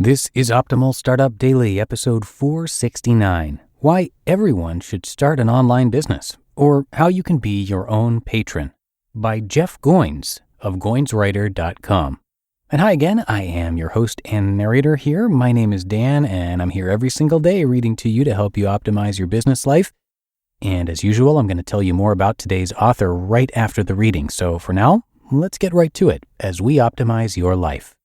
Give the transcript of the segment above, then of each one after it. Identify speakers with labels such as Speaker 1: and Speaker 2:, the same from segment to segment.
Speaker 1: This is Optimal Startup Daily, episode 469, Why Everyone Should Start an Online Business, or How You Can Be Your Own Patron, by Jeff Goins of GoinsWriter.com. And hi again, I am your host and narrator here. My name is Dan, and I'm here every single day reading to you to help you optimize your business life. And as usual, I'm going to tell you more about today's author right after the reading. So for now, let's get right to it as we optimize your life.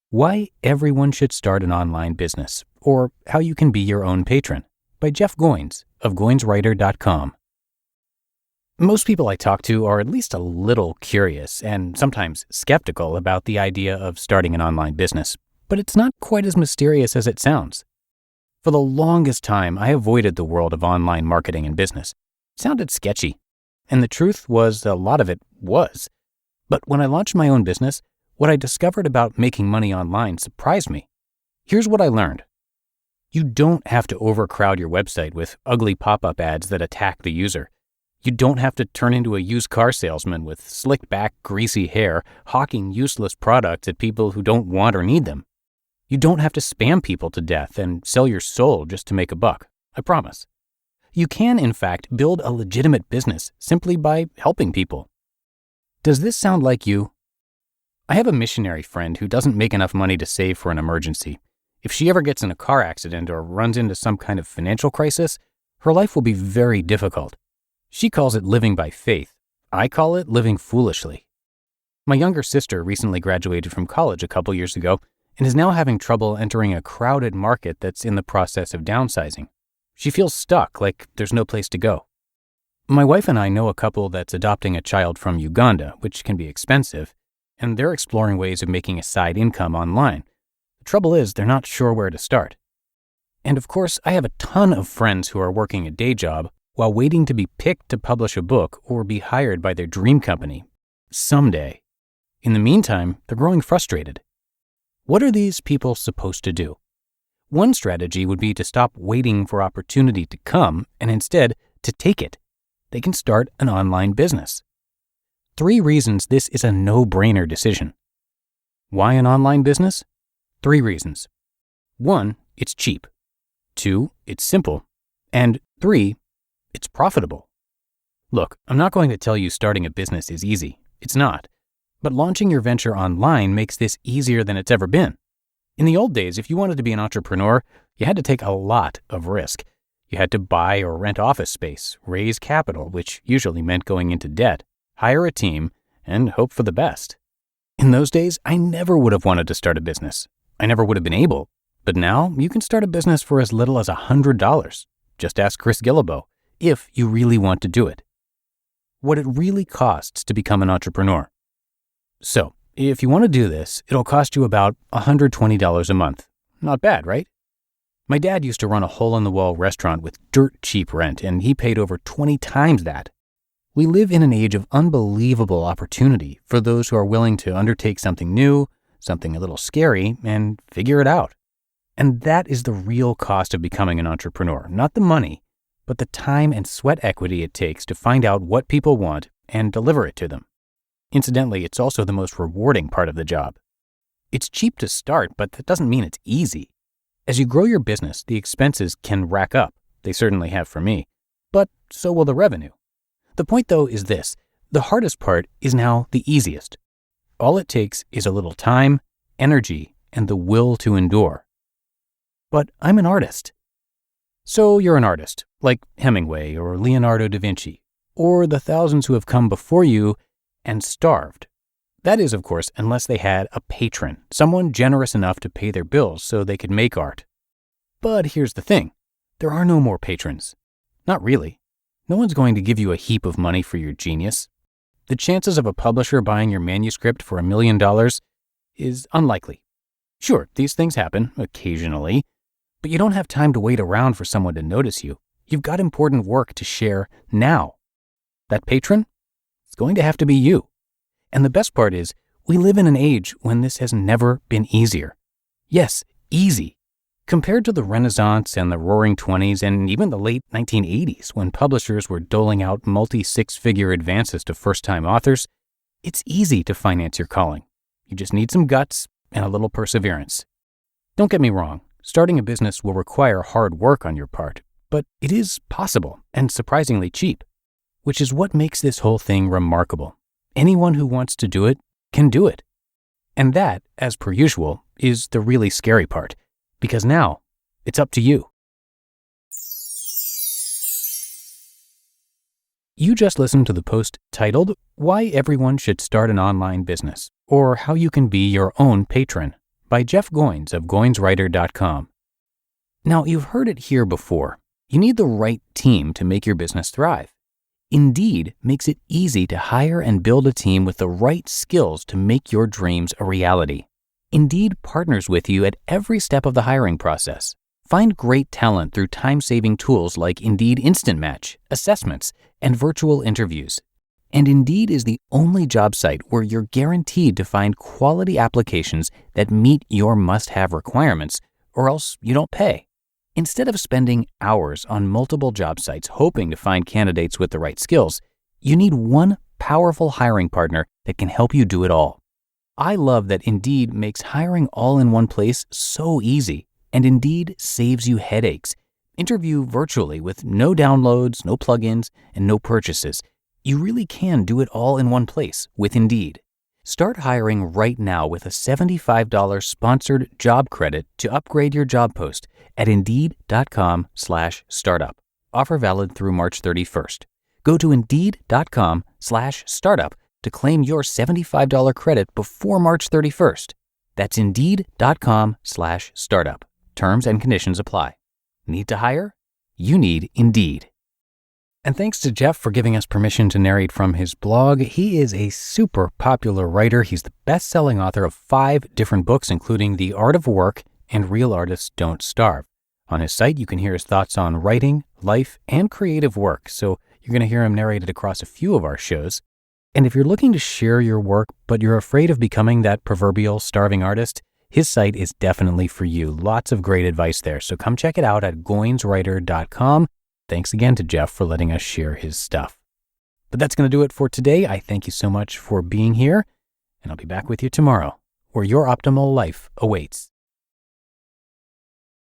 Speaker 1: Why Everyone Should Start an Online Business, or How You Can Be Your Own Patron, by Jeff Goins of GoinsWriter.com. Most people I talk to are at least a little curious and sometimes skeptical about the idea of starting an online business, but it's not quite as mysterious as it sounds. For the longest time, I avoided the world of online marketing and business. It sounded sketchy, and the truth was a lot of it was. But when I launched my own business, what I discovered about making money online surprised me. Here's what I learned. You don't have to overcrowd your website with ugly pop-up ads that attack the user. You don't have to turn into a used car salesman with slicked back, greasy hair, hawking useless products at people who don't want or need them. You don't have to spam people to death and sell your soul just to make a buck. I promise. You can, in fact, build a legitimate business simply by helping people. Does this sound like you? I have a missionary friend who doesn't make enough money to save for an emergency. If she ever gets in a car accident or runs into some kind of financial crisis, her life will be very difficult. She calls it living by faith. I call it living foolishly. My younger sister recently graduated from college a couple years ago and is now having trouble entering a crowded market that's in the process of downsizing. She feels stuck, like there's no place to go. My wife and I know a couple that's adopting a child from Uganda, which can be expensive, and they're exploring ways of making a side income online. The trouble is, they're not sure where to start. And of course, I have a ton of friends who are working a day job while waiting to be picked to publish a book or be hired by their dream company someday. In the meantime, they're growing frustrated. What are these people supposed to do? One strategy would be to stop waiting for opportunity to come and instead to take it. They can start an online business. 3 reasons this is a no-brainer decision. Why an online business? 3 reasons. 1, it's cheap. 2, it's simple. And 3, it's profitable. Look, I'm not going to tell you starting a business is easy. It's not. But launching your venture online makes this easier than it's ever been. In the old days, if you wanted to be an entrepreneur, you had to take a lot of risk. You had to buy or rent office space, raise capital, which usually meant going into debt, hire a team, and hope for the best. In those days, I never would have wanted to start a business. I never would have been able. But now, you can start a business for as little as $100. Just ask Chris Guillebeau, if you really want to do it. What it really costs to become an entrepreneur. So, if you want to do this, it'll cost you about $120 a month. Not bad, right? My dad used to run a hole-in-the-wall restaurant with dirt cheap rent, and he paid over 20 times that. We live in an age of unbelievable opportunity for those who are willing to undertake something new, something a little scary, and figure it out. And that is the real cost of becoming an entrepreneur, not the money, but the time and sweat equity it takes to find out what people want and deliver it to them. Incidentally, it's also the most rewarding part of the job. It's cheap to start, but that doesn't mean it's easy. As you grow your business, the expenses can rack up. They certainly have for me. But so will the revenue. The point, though, is this. The hardest part is now the easiest. All it takes is a little time, energy, and the will to endure. But I'm an artist. So you're an artist, like Hemingway or Leonardo da Vinci, or the thousands who have come before you and starved. That is, of course, unless they had a patron, someone generous enough to pay their bills so they could make art. But here's the thing. There are no more patrons. Not really. No one's going to give you a heap of money for your genius. The chances of a publisher buying your manuscript for $1 million is unlikely. Sure, these things happen occasionally, but you don't have time to wait around for someone to notice you. You've got important work to share now. That patron? It's going to have to be you. And the best part is, we live in an age when this has never been easier. Yes, easy. Compared to the Renaissance and the Roaring '20s and even the late 1980s when publishers were doling out multi-six-figure advances to first-time authors, It's easy to finance your calling. You just need some guts and a little perseverance. Don't get me wrong, starting a business will require hard work on your part, but it is possible and surprisingly cheap, which is what makes this whole thing remarkable. Anyone who wants to do it can do it. And that, as per usual, is the really scary part, because now it's up to you. You just listened to the post titled, Why Everyone Should Start an Online Business, or How You Can Be Your Own Patron, by Jeff Goins of GoinsWriter.com. Now, you've heard it here before. You need the right team to make your business thrive. Indeed makes it easy to hire and build a team with the right skills to make your dreams a reality. Indeed partners with you at every step of the hiring process. Find great talent through time-saving tools like Indeed Instant Match, assessments, and virtual interviews. And Indeed is the only job site where you're guaranteed to find quality applications that meet your must-have requirements, or else you don't pay. Instead of spending hours on multiple job sites hoping to find candidates with the right skills, you need one powerful hiring partner that can help you do it all. I love that Indeed makes hiring all in one place so easy, and Indeed saves you headaches. Interview virtually with no downloads, no plugins, and no purchases. You really can do it all in one place with Indeed. Start hiring right now with a $75 sponsored job credit to upgrade your job post at Indeed.com/startup. Offer valid through March 31st. Go to Indeed.com/startup to claim your $75 credit before March 31st. That's Indeed.com/startup. Terms and conditions apply. Need to hire? You need Indeed. And thanks to Jeff for giving us permission to narrate from his blog. He is a super popular writer. He's the best-selling author of 5 different books, including The Art of Work and Real Artists Don't Starve. On his site, you can hear his thoughts on writing, life, and creative work. So you're going to hear him narrated across a few of our shows. And if you're looking to share your work, but you're afraid of becoming that proverbial starving artist, his site is definitely for you. Lots of great advice there. So come check it out at GoinsWriter.com. Thanks again to Jeff for letting us share his stuff. But that's going to do it for today. I thank you so much for being here, and I'll be back with you tomorrow, where your optimal life awaits.